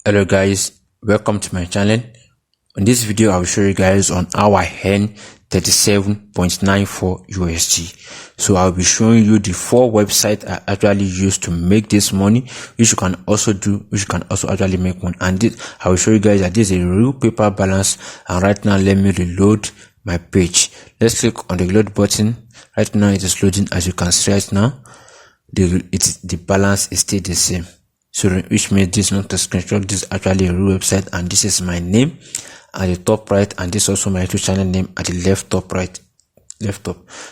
Hello guys, welcome to my channel. In this video I will show you guys on how I earn 37.94 USD. So I'll be showing you the 4 websites I actually use to make this money, which you can also actually make money. And this I will show you guys that this is a real paper balance. And right now let me reload my page. Let's click on the load button. Right now it is loading. As you can see right now, the balance is still the same. So which means this is not a screenshot, this is actually a real website, and this is my name at the top right, and this is also my YouTube channel name at the left top.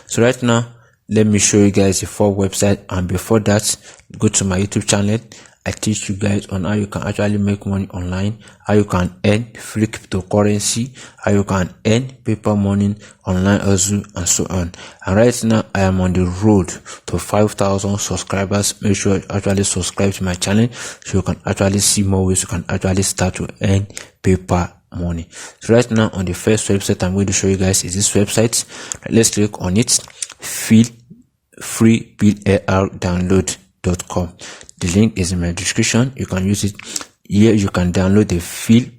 So right now let me show you guys the 4 websites, and before that go to my YouTube channel. I teach you guys on how you can actually make money online, how you can earn free cryptocurrency, how you can earn paper money online also, and so on. And right now I am on the road to 5,000 subscribers. Make sure you actually subscribe to my channel so you can actually see more ways you can actually start to earn paper money. So right now on the first website I'm going to show you guys is this website. Let's click on it. Freebie.download.com. The link is in my description. You can use it here. You can download the free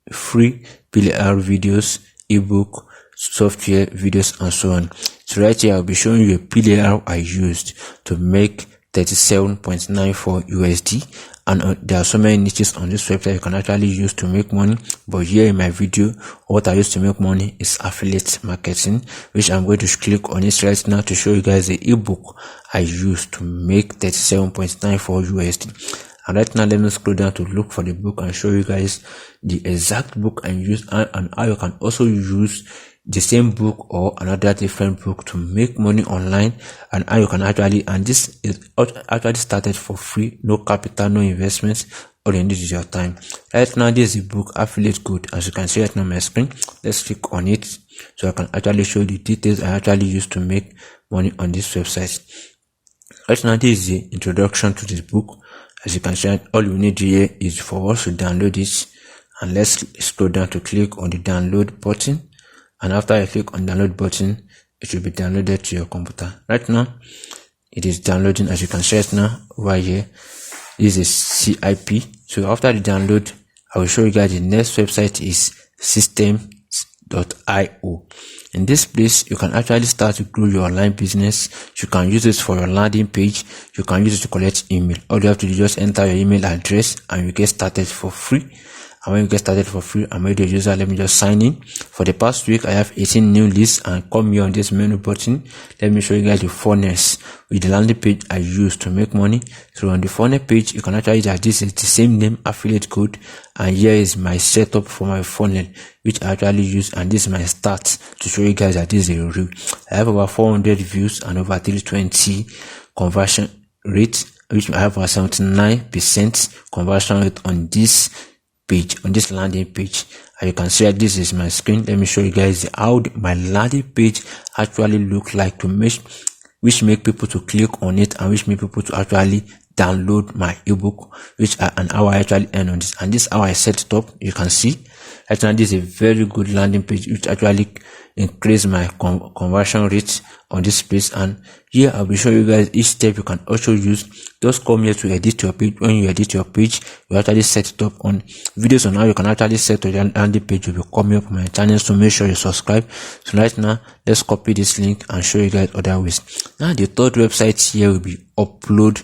PLR videos, ebook, software, videos, and so on. So right here I'll be showing you a PLR I used to make 37.94 USD. And there are so many niches on this website you can actually use to make money. But here in my video, what I use to make money is affiliate marketing, which I'm going to click on it right now to show you guys the ebook I used to make 37.94 USD. And right now let me scroll down to look for the book and show you guys the exact book I used, and how you can also use the same book or another different book to make money online, and how you can actually, and this is actually started for free, no capital, no investments. All you need is your time. Right now this is the book Affiliate Code, as you can see right now on my screen. Let's click on it so I can actually show you the details I actually used to make money on this website. Right now this is the introduction to this book. As you can see, all you need here is for us to download it, and let's scroll down to click on the download button. And after I click on download button, it will be downloaded to your computer. Right now it is downloading. As you can see right now over here, this is CIP. So after the download, I will show you guys the next website is Systemio. In this place you can actually start to grow your online business. You can use it for your landing page, you can use it to collect email. All you have to do is just enter your email address and you get started for free. And when you get started for free, I'm already a user. Let me just sign in. For the past week I have 18 new lists, and come here on this menu button. Let me show you guys the funnels with the landing page I use to make money. So on the funnel page you can actually that this is the same name, Affiliate Code, and here is my setup for my funnel which I actually use, and this is my stats to show you guys that this is a real. I have over 400 views and over 320 conversion rate, which I have over 79% conversion rate on this page, on this landing page. And you can see that this is my screen. Let me show you guys how my landing page actually look like, to which make people to click on it, and which make people to actually download my ebook, and how I actually earn on this. And this is how I set it up. You can see right now this is a very good landing page which actually increase my conversion rate on this place. And here I'll be showing you guys each step you can also use. Just come here to edit your page. When you edit your page, you actually set it up. On videos on how you can actually set your landing page will be coming up on my channel, so make sure you subscribe. So right now let's copy this link and show you guys other ways. Now the third website here will be Uploadio.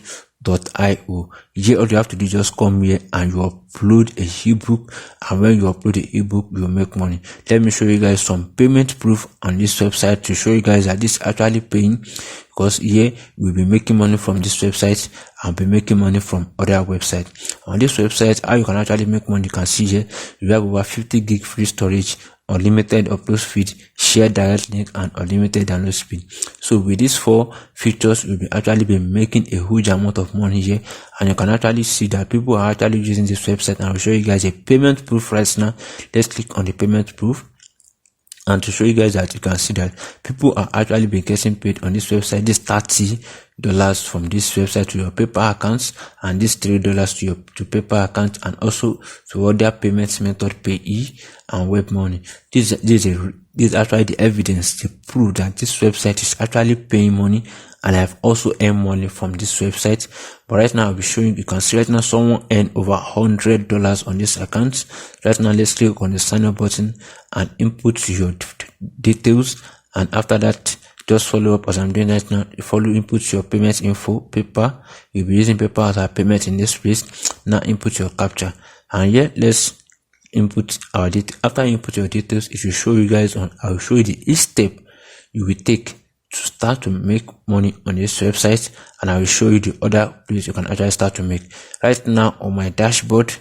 Here all you have to do is just come here and you upload a ebook, and when you upload the ebook you will make money. Let me show you guys some payment proof on this website to show you guys that this is actually paying, because here we'll be making money from this website and be making money from other websites. On this website, how you can actually make money, you can see here you have over 50 gig free storage, unlimited upload speed, share direct link, and unlimited download speed. So with these 4 features you'll be actually be making a huge amount of money here, and you can actually see that people are actually using this website. And I'll show you guys a payment proof right now. Let's click on the payment proof, and to show you guys that you can see that people are actually been getting paid on this website. This $30 from this website to your PayPal accounts, and this $3 to your PayPal account, and also to other payments method, Payee and Web Money. This is actually the evidence to prove that this website is actually paying money, and I've also earned money from this website. But right now I'll be showing you can see right now someone earned over $100 on this account. Right now let's click on the sign up button and input your details, and after that just follow up as I'm doing right now. Input your payment info, PayPal. You'll be using PayPal as our payment in this place. Now input your captcha, and yeah, let's input our details. After you input your details, it will show you guys I'll show you each step you will take to start to make money on this website, and I will show you the other place you can actually start to make. Right now on my dashboard,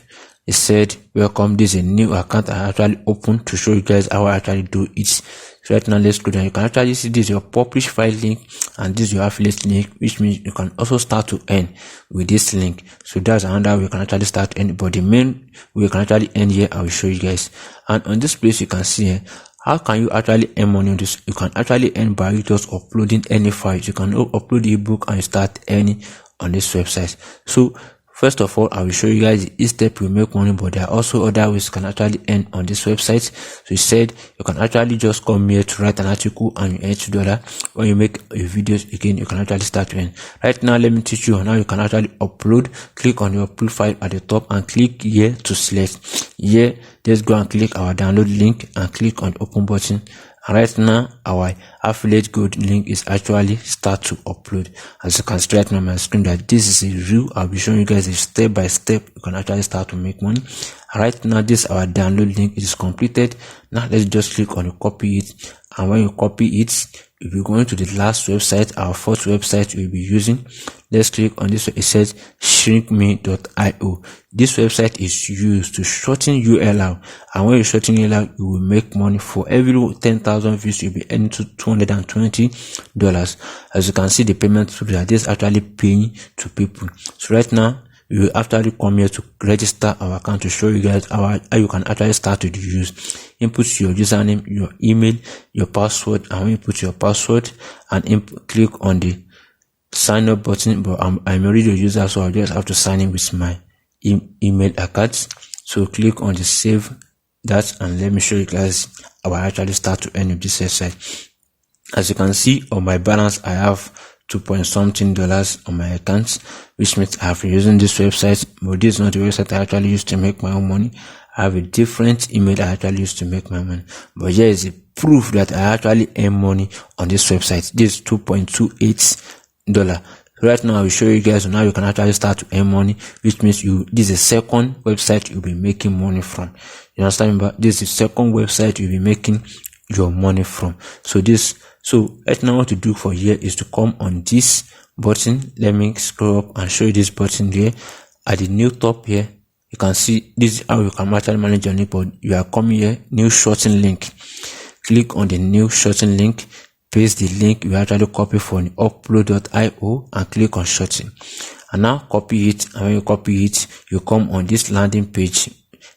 it said welcome, this is a new account I actually opened to show you guys how I actually do it. So right now let's go down. You can actually see this is your publish file link and this is your affiliate link, which means you can also start to earn with this link. So that's another way you can actually start to earn, but the main way you can actually earn here I will show you guys. And on this place you can see here, how can you actually earn money on this? You can actually earn by just uploading any files. You can upload the ebook and start earning on this website. So first of all, I will show you guys each step you make money, but there are also other ways you can actually earn on this website. So you said you can actually just come here to write an article and you earn $2. When you make your videos again, you can actually start to earn. Right now, let me teach you on how you can actually upload. Click on your upload file at the top and click here to select. Here, let's go and click our download link and click on the open button. And right now our affiliate code link is actually start to upload. As you can see right now on my screen that this is a real, I'll be showing you guys a step by step you can actually start to make money. And right now this our download link is completed. Now let's just click on copy it, and when you copy it, if you're going to the last website, our first website we'll be using, let's click on this. It says shrinkme.io. This website is used to shorten URL, and when you shorten URL, you will make money. For every 10,000 views, you'll be earning $220. As you can see, the payment that this actually paying to people. So right now, you will actually come here to register our account to show you guys how you can actually start to use. Input your username, your email, your password, and when you put your password and click on the sign up button, but I'm already a user, so I just have to sign in with my email account. So click on the save that, and let me show you guys how I actually start to earn with this website. As you can see on my balance, I have $2.something on my account, which means I have been using this website, but this is not the website I actually used to make my own money. I have a different email I actually used to make my money, but here is a proof that I actually earn money on this website. This is $2.28. Right now I will show you guys on how you can actually start to earn money, which means this is a second website you'll be making money from. You understand? But this is the second website you'll be making your money from. So right now what to do for here is to come on this button. Let me scroll up and show you this button here. At the new top here, you can see this is how you can actually manage your link, but you are coming here, new shorten link. Click on the new shorten link, paste the link you actually copy from Uploadio and click on shorten. And now copy it, and when you copy it, you come on this landing page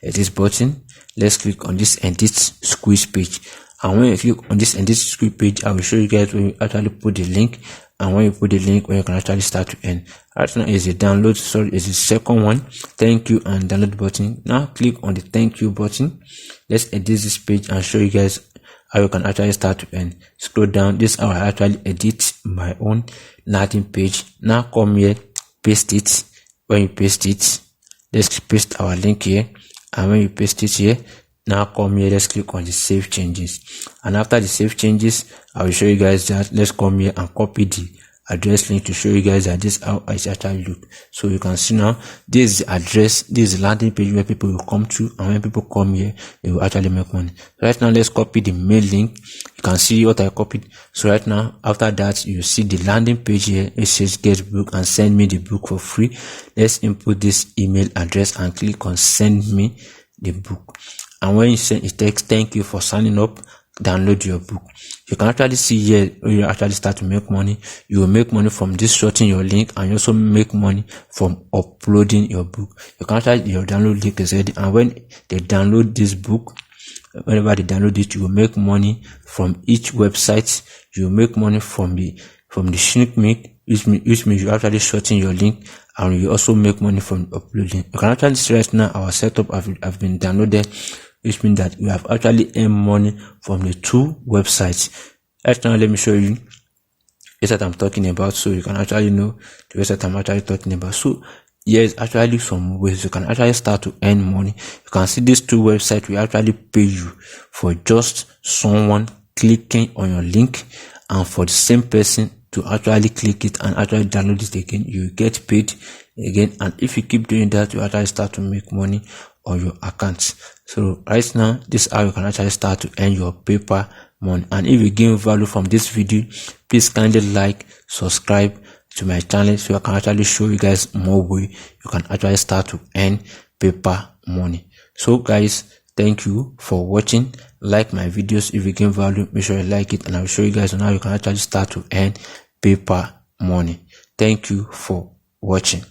at this button. Let's click on this edit squeeze page. And when you click on this edit squeeze page, I will show you guys when you actually put the link, and when you put the link, when you can actually start to earn. Right now is a download, sorry, is the second one, thank you and download button. Now click on the thank you button. Let's edit this page and show you guys how you can actually start to earn. Scroll down, this is how I actually edit my own landing page. Now come here, paste it. When you paste it, let's paste our link here, and when you paste it here, now come here, let's click on the save changes. And after the save changes, I will show you guys that. Let's come here and copy the address link to show you guys that this is how it actually look. So you can see now, this is the address, this is the landing page where people will come to, and when people come here, they will actually make money. Right now, let's copy the mail link. You can see what I copied. So right now, after that, you see the landing page here. It says get book and send me the book for free. Let's input this email address and click on send me the book. And when you send it, takes thank you for signing up, download your book. You can actually see here when you actually start to make money. You will make money from this shorting your link, and you also make money from uploading your book. You can actually, your download link is ready, and when they download this book, whenever they download it, you will make money from each website. You will make money from the Signup, which means you actually shorting your link, and you also make money from uploading. You can actually see right now our setup have been downloaded, which means that we have actually earned money from the two websites. Right now, let me show you website I'm talking about, so you can actually know the website I'm actually talking about. So yes, actually some ways you can actually start to earn money. You can see these two websites will actually pay you for just someone clicking on your link, and for the same person to actually click it and actually download it again, you get paid again. And if you keep doing that, you actually start to make money on your accounts. So right now, this is how you can actually start to earn your paper money. And if you gain value from this video, please kindly like, subscribe to my channel, so I can actually show you guys more way you can actually start to earn paper money. So guys, thank you for watching. Like my videos. If you gain value, make sure you like it, and I'll show you guys on how you can actually start to earn paper money. Thank you for watching.